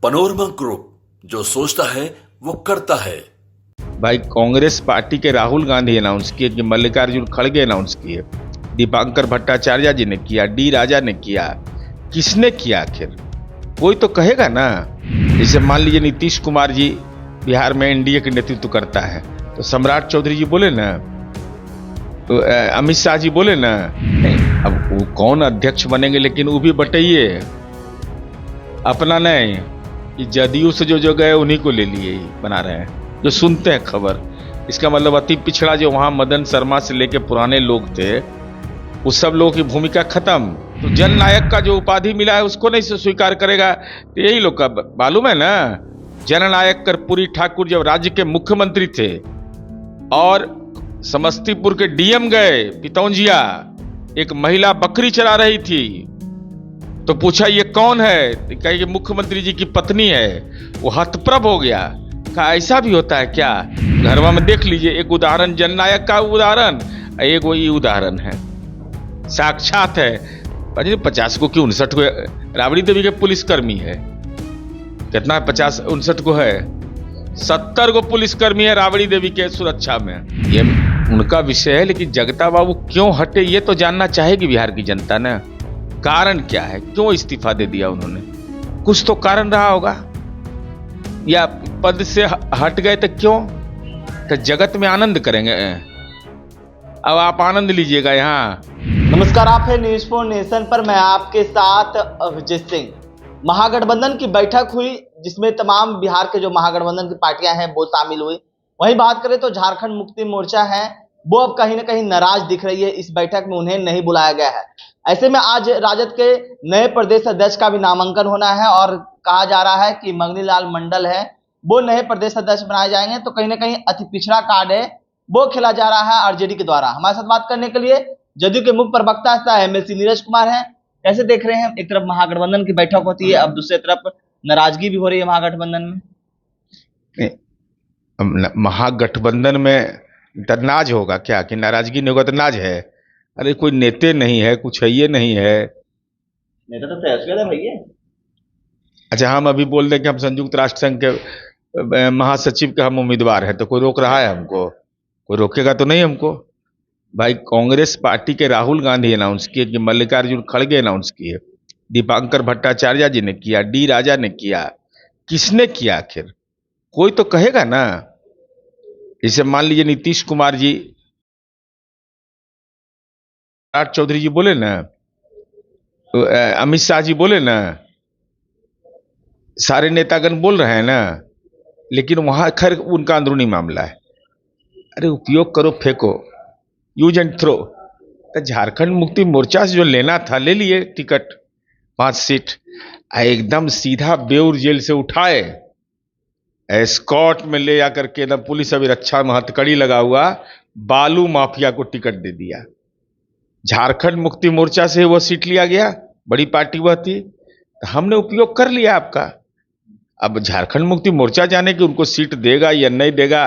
Panorama group, जो सोचता है वो करता है। भाई कांग्रेस पार्टी के राहुल गांधी अनाउंस किए कि मल्लिकार्जुन खड़गे अनाउंस किए, दीपांकर भट्टाचार्य जी ने किया, डी राजा ने किया। किसने किया आखिर? कोई तो कहेगा ना। जैसे मान लीजिए नीतीश कुमार जी बिहार में एनडीए के नेतृत्व करता है तो सम्राट चौधरी जी बोले ना, तो अमित शाह जी बोले ना। नहीं, अब वो कौन अध्यक्ष बनेंगे, लेकिन वो भी बटाइए अपना नहीं कि जदयू से जो गए उन्हीं को ले लिए बना रहे हैं, जो सुनते हैं खबर। इसका मतलब अति पिछड़ा जो वहां मदन शर्मा से लेके पुराने लोग थे, उस सब लोगों की भूमिका खत्म। तो जननायक का जो उपाधि मिला है उसको नहीं स्वीकार करेगा, तो यही लोग का मालूम है ना। जननायक कर्पूरी ठाकुर जब राज्य के मुख्यमंत्री थे और समस्तीपुर के डीएम गए पितौंजिया, एक महिला बकरी चरा रही थी, तो पूछा ये कौन है, तो कहा ये मुख्यमंत्री जी की पत्नी है। वो हतप्रभ हो गया, कहा ऐसा भी होता है क्या? घरवा में देख लीजिए, एक उदाहरण जननायक का उदाहरण, एक वही उदाहरण है, साक्षात है। 50 को कि 59 को राबड़ी देवी के पुलिसकर्मी है, कितना है? 50 59 को है, 70 को पुलिसकर्मी है राबड़ी देवी के सुरक्षा में। ये उनका विषय है, लेकिन जगता बाबू क्यों हटे ये तो जानना चाहेगी बिहार की जनता ना। कारण क्या है, क्यों इस्तीफा दे दिया उन्होंने? कुछ तो कारण रहा होगा, या पद से हट गए तो क्यों? तो जगत में आनंद करेंगे। अब आप आनंद लीजिएगा यहाँ। नमस्कार, आप है न्यूज़ फॉर नेशन पर, मैं आपके साथ अभिजीत सिंह। महागठबंधन की बैठक हुई जिसमें तमाम बिहार के जो महागठबंधन की पार्टियां हैं वो शामिल हुई। वहीं बात करें तो झारखंड मुक्ति मोर्चा है, वो अब कहीं ना कहीं नाराज दिख रही है। इस बैठक में उन्हें नहीं बुलाया गया है। ऐसे में आज राजद के नए प्रदेश अध्यक्ष का भी नामांकन होना है और कहा जा रहा है कि मंगनीलाल मंडल है वो नए प्रदेश अध्यक्ष बनाए जाएंगे। तो कहीं ना कहीं अति पिछड़ा कार्ड है वो खेला जा रहा है आरजेडी के द्वारा। हमारे साथ बात करने के लिए जदयू के मुख्य प्रवक्ता एमएलसी नीरज कुमार हैं। कैसे देख रहे हैं, एक तरफ महागठबंधन की बैठक होती है, अब दूसरी तरफ नाराजगी भी हो रही है महागठबंधन में। महागठबंधन में नाज होगा क्या कि नाराजगी नहीं होगा? तो नाज है। अरे कोई नेता नहीं है, कुछ है, ये नहीं है। नेता तो तेजस्वी है भैया। अच्छा, हम अभी बोल दें कि हम संयुक्त राष्ट्र संघ के महासचिव के हम उम्मीदवार हैं, तो कोई रोक रहा है हमको? कोई रोकेगा तो नहीं हमको। भाई कांग्रेस पार्टी के राहुल गांधी अनाउंस किए कि मल्लिकार्जुन खड़गे अनाउंस किए, दीपांकर भट्टाचार्य जी ने किया, डी राजा ने किया। किसने किया आखिर? कोई तो कहेगा ना। जैसे मान लीजिए नीतीश कुमार जी सम्राट चौधरी जी बोले ना, तो अमित शाह जी बोले ना, सारे नेतागण बोल रहे हैं ना, लेकिन वहां खैर उनका अंदरूनी मामला है। अरे उपयोग करो, फेंको, यूज एंड थ्रो। तो झारखंड मुक्ति मोर्चा से जो लेना था ले लिए टिकट, 5 सीट, एकदम सीधा बेउर जेल से उठाए, एस्कॉर्ट में ले जाकर के एकदम पुलिस अभिरक्षा में हथकड़ी लगा हुआ बालू माफिया को टिकट दे दिया। झारखंड मुक्ति मोर्चा से वह सीट लिया गया, बड़ी पार्टी वह थी, तो हमने उपयोग कर लिया आपका। अब झारखंड मुक्ति मोर्चा जाने की उनको सीट देगा या नहीं देगा,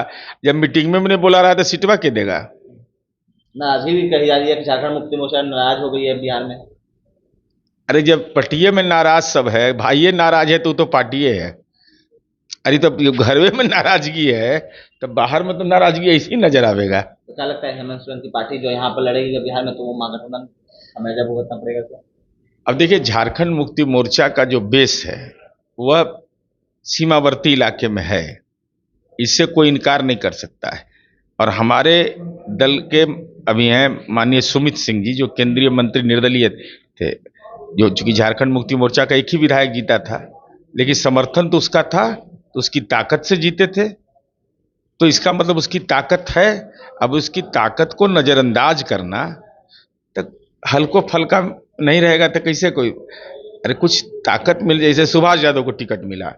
जब मीटिंग में मैंने बोला रहा था सीटवा के देगा। नाराजगी भी कही जा रही है कि झारखंड मुक्ति मोर्चा नाराज हो गई है बिहार में। अरे जब पटिये में नाराज सब है, भाइये नाराज है तो पार्टिये है। अरे तो घरवे में नाराजगी है तो बाहर में तो नाराजगी ऐसी नजर आवेगा। तो क्या लगता है हेमंत सोरेन की पार्टी जो यहाँ पर लड़ेगी बिहार में, तो वो महागठबंधन हमें जब भुगतना पड़ेगा क्या? अब देखिए, झारखंड मुक्ति मोर्चा का जो बेस है वह सीमावर्ती इलाके में है, इससे कोई इनकार नहीं कर सकता है। और हमारे दल के अभी हैं माननीय सुमित सिंह जी, जो केंद्रीय मंत्री निर्दलीय थे, जो चूंकि झारखंड मुक्ति मोर्चा का एक ही विधायक जीता था, लेकिन समर्थन तो उसका था, तो उसकी ताकत से जीते थे। तो इसका मतलब उसकी ताकत है। अब उसकी ताकत को नजरअंदाज करना तो हल्को फलका नहीं रहेगा तो कैसे कोई। अरे कुछ ताकत मिल, जैसे सुभाष यादव को टिकट मिला,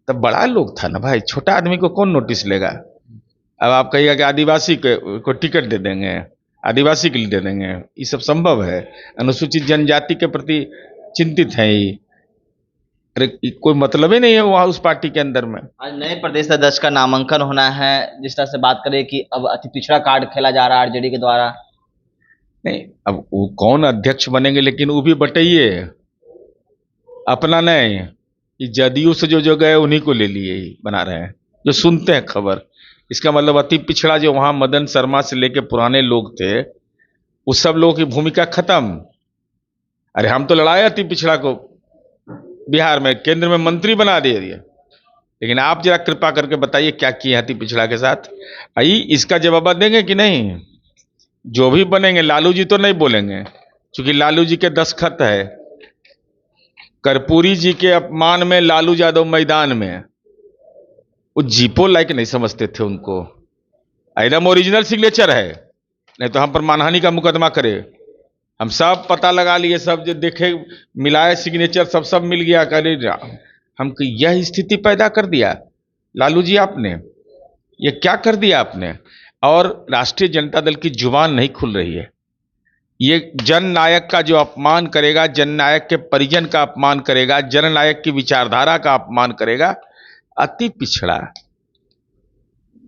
तब बड़ा लोग था ना भाई, छोटा आदमी को कौन नोटिस लेगा? अब आप कहिएगा कि आदिवासी को टिकट दे देंगे, आदिवासी के लिए दे देंगे, ये सब संभव है? अनुसूचित जनजाति के प्रति चिंतित है ये। अरे कोई मतलब ही नहीं है वहां उस पार्टी के अंदर में। आज नए प्रदेश अध्यक्ष का नामांकन होना है। जिस तरह से बात करें कि अब अति पिछड़ा कार्ड खेला जा रहा है आरजेडी के द्वारा। नहीं, अब वो कौन अध्यक्ष बनेंगे, लेकिन वो भी बटाइए अपना नहीं कि जदयू से जो गए उन्हीं को ले लिए ही बना रहे हैं, जो सुनते हैं खबर। इसका मतलब अति पिछड़ा जो वहां मदन शर्मा से लेके पुराने लोग थे, उस सब लोगों की भूमिका खत्म। अरे हम तो लड़ाए अति पिछड़ा को, बिहार में केंद्र में मंत्री बना दे दिया। लेकिन आप जरा कृपा करके बताइए क्या किए अति पिछड़ा के साथ। आई इसका जवाब देंगे कि नहीं? जो भी बनेंगे, लालू जी तो नहीं बोलेंगे, क्योंकि लालू जी के दस्तखत है। कर्पूरी जी के अपमान में लालू यादव मैदान में, वो जीपो लायक नहीं समझते थे उनको। एकदम ओरिजिनल सिग्नेचर है, नहीं तो हम पर मानहानि का मुकदमा करे। हम सब पता लगा लिए, सब जो देखे मिलाए सिग्नेचर, सब मिल गया। करे हमको यह स्थिति पैदा कर दिया लालू जी आपने, ये क्या कर दिया आपने। और राष्ट्रीय जनता दल की जुबान नहीं खुल रही है। ये जननायक का जो अपमान करेगा, जननायक के परिजन का अपमान करेगा, जननायक की विचारधारा का अपमान करेगा, अति पिछड़ा।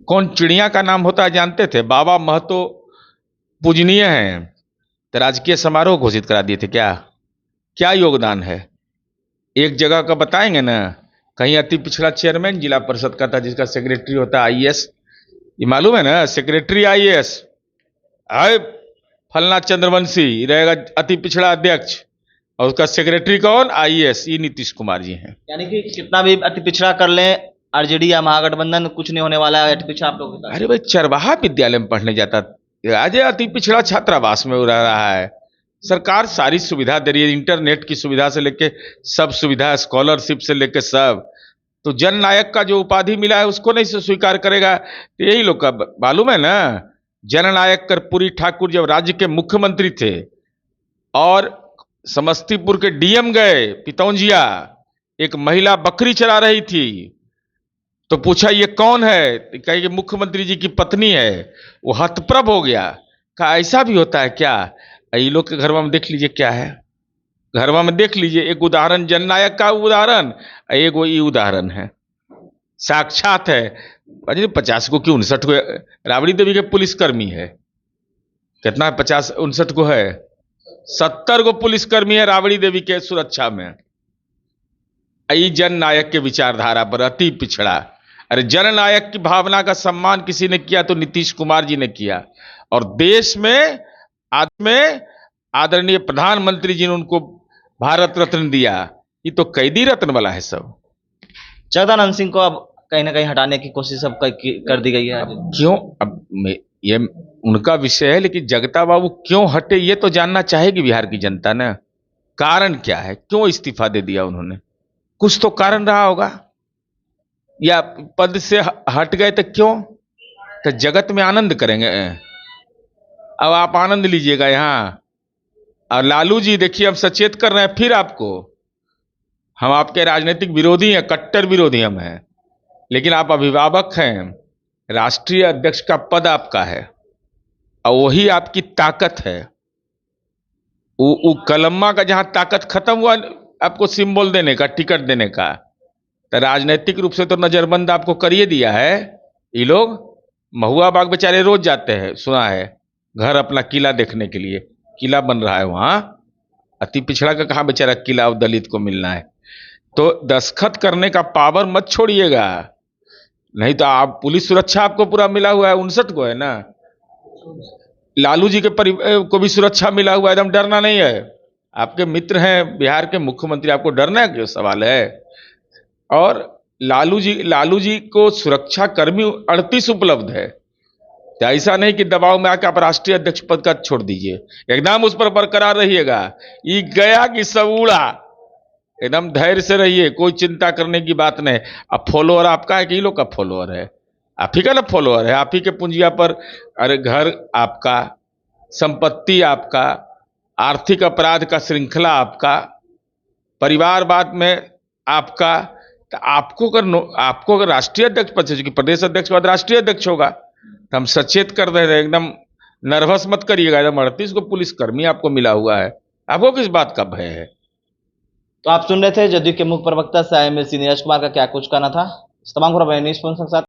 कौन चिड़िया का नाम होता है जानते थे? बाबा महतो पूजनीय हैं, तो राजकीय समारोह घोषित करा दिए थे। क्या योगदान है? एक जगह का बताएंगे ना, कहीं अति पिछड़ा चेयरमैन जिला परिषद का था, जिसका सेक्रेटरी होता है आईएएस। ये मालूम है ना, सेक्रेटरी आईएएस है फलना चंद्रवंशी रहेगा अति पिछड़ा अध्यक्ष, और उसका सेक्रेटरी कौन? आईएएस। ये नीतीश कुमार जी हैं। यानी कि कितना भी अति पिछड़ा कर लें, आरजेडी या महागठबंधन, कुछ नहीं होने वाला है अति पिछड़ा आप लोगों के साथ। अरे भाई, चरवाहा विद्यालय में पढ़ने जाता, आज अति पिछड़ा छात्रावास में रह रहा है। सरकार सारी सुविधा दे रही है, इंटरनेट की सुविधा से लेके सब सुविधा, स्कॉलरशिप से लेके सब। तो जननायक का जो उपाधि मिला है उसको नहीं स्वीकार करेगा, तो यही लोग का मालूम है ना। जननायक कर्पूरी ठाकुर जब राज्य के मुख्यमंत्री थे और समस्तीपुर के डीएम गए पितौंजिया, एक महिला बकरी चरा रही थी, तो पूछा ये कौन है? कहे कि मुख्यमंत्री जी की पत्नी है। वो हतप्रभ हो गया, कहा ऐसा भी होता है क्या? ये लोग के घरवा में देख लीजिए क्या है, घरवा में देख लीजिए। एक उदाहरण जननायक का उदाहरण, एक वो ये उदाहरण है, साक्षात है। 50 को कि 59 को राबड़ी देवी के पुलिसकर्मी है। कितना 50 59 को है? 70 को पुलिसकर्मी है राबड़ी देवी के सुरक्षा में। आई जननायक के विचारधारा पर अति पिछड़ा। अरे जननायक की भावना का सम्मान किसी ने किया तो नीतीश कुमार जी ने किया, और देश में आदरणीय प्रधानमंत्री जी ने उनको भारत रत्न दिया। ये तो कैदी रत्न वाला है सब। जगदानंद सिंह को अब कहीं ना कहीं हटाने की कोशिश अब कर दी गई है। क्यों? अब ये उनका विषय है, लेकिन जगता बाबू क्यों हटे ये तो जानना चाहेगी बिहार की जनता ना। कारण क्या है, क्यों इस्तीफा दे दिया उन्होंने? कुछ तो कारण रहा होगा, या पद से हट गए तो क्यों? तो जगत में आनंद करेंगे। अब आप आनंद लीजिएगा यहाँ। और लालू जी देखिए, हम सचेत कर रहे हैं फिर आपको, हम आपके राजनीतिक विरोधी हैं, कट्टर विरोधी हम हैं, लेकिन आप अभिभावक हैं। राष्ट्रीय अध्यक्ष का पद आपका है और वही आपकी ताकत है। वो कलम्मा का जहां ताकत खत्म हुआ आपको सिंबल देने का, टिकट देने का, तो राजनीतिक रूप से तो नजरबंद आपको करिए दिया है। ये लोग महुआ बाग बेचारे रोज जाते हैं, सुना है, घर अपना किला देखने के लिए। किला बन रहा है वहां, अति पिछड़ा का कहां बेचारा किला दलित को मिलना है। तो दस्तखत करने का पावर मत छोड़िएगा, नहीं तो आप पुलिस सुरक्षा आपको पूरा मिला हुआ है। 59 को है ना, लालू जी के को भी सुरक्षा मिला हुआ है, एकदम डरना नहीं है। आपके मित्र हैं बिहार के मुख्यमंत्री, आपको डरना क्यों सवाल है? और लालू जी को सुरक्षा कर्मी 38 उपलब्ध है। तो ऐसा नहीं कि दबाव में आकर आप राष्ट्रीय अध्यक्ष पद का छोड़ दीजिए, एकदम उस पर बरकरार रहिएगा। ये गया कि सब उड़ा, एकदम धैर्य से रहिए, कोई चिंता करने की बात नहीं। अब फॉलोअर आपका है कि लोग का फॉलोअर है? आप ही का ना फॉलोअर है, आप ही के पूंजिया पर। अरे घर आपका, संपत्ति आपका, आर्थिक अपराध का श्रृंखला आपका, परिवारवाद में आपका। तो आपको अगर राष्ट्रीय अध्यक्ष पद से, प्रदेश अध्यक्ष के बाद राष्ट्रीय अध्यक्ष होगा, तो हम सचेत कर रहे हैं, एकदम नर्वस मत करिएगा। एकदम 38 को पुलिसकर्मी आपको मिला हुआ है, आपको किस बात का भय है? तो आप सुन रहे थे जदयू के मुख्य प्रवक्ता साइमर नीरज कुमार का क्या कुछ कहना था। तमाम खबर न्यूज़ के साथ